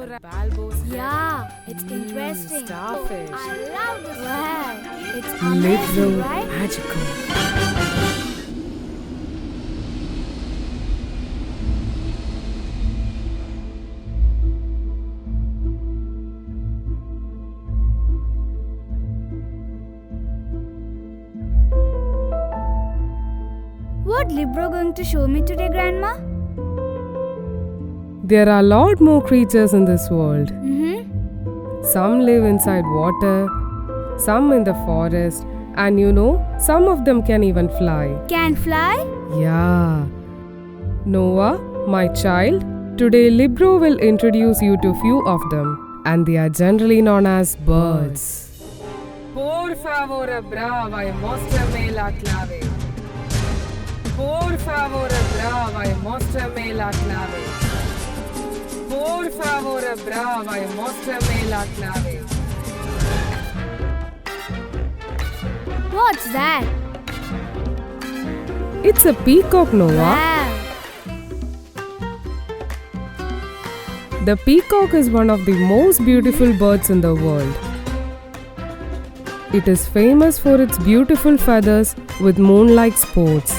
Yeah, it's interesting. Starfish. I love this. Wow, it's Libro amazing, right? Magico. What Libro going to show me today, Grandma? There are a lot more creatures in this world. Some live inside water, some in the forest, and some of them can even fly. Can fly? Yeah. Noah, my child, today Libro will introduce you to few of them, and they are generally known as birds. Por favor, brava, mostrami la clave. Por favor, brava, mostrami la clave. Por favor, brava, mostrami la clave. What's that? It's a peacock, Noah. Wow. The peacock is one of the most beautiful birds in the world. It is famous for its beautiful feathers with moon-like spots.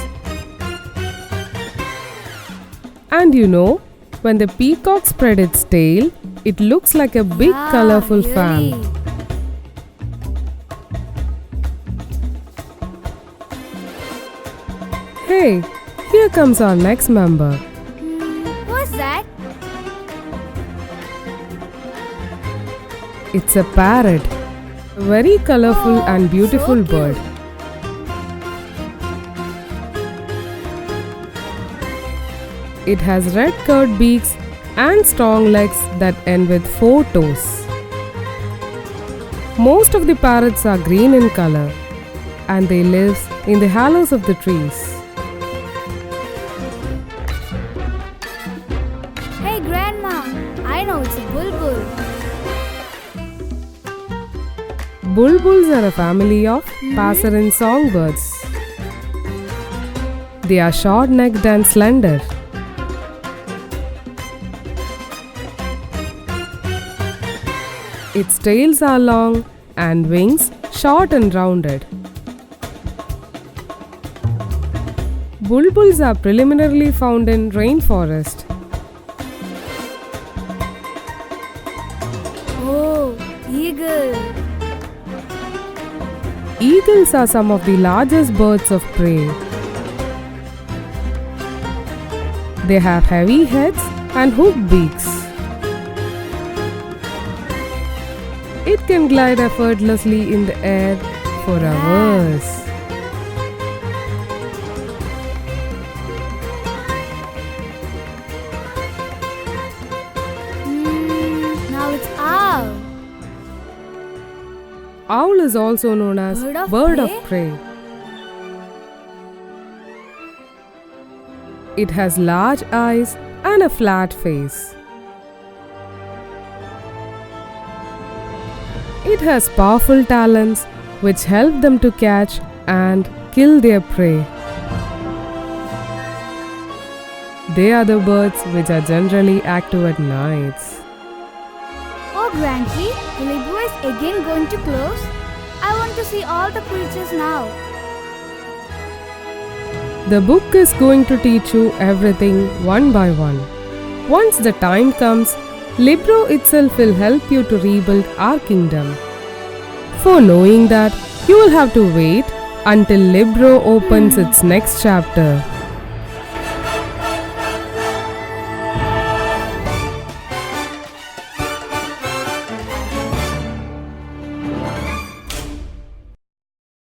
And when the peacock spread its tail, it looks like a big Wow, colorful really? fan. Hey, here comes our next member. What's that? It's a parrot. A very colorful Oh, and beautiful so bird. cute. It has red curved beaks and strong legs that end with 4 toes. Most of the parrots are green in color, and they live in the hollows of the trees. Hey, Grandma. I know it's a bulbul. Bulbuls are a family of passerine songbirds. They are short-necked and slender. Its tails are long and wings short and rounded. Bulbuls are preliminarily found in rainforest. Oh, eagle. Eagles are some of the largest birds of prey. They have heavy heads and hooked beaks. It can glide effortlessly in the air for hours. Now it's owl. Owl is also known as Bird of prey. It has large eyes and a flat face. It has powerful talons which help them to catch and kill their prey. They are the birds which are generally active at nights. Oh, Grandly, the Libro is again going to close? I want to see all the creatures now. The book is going to teach you everything one by one. Once the time comes, Libro itself will help you to rebuild our kingdom. For knowing that, you will have to wait until Libro opens its next chapter.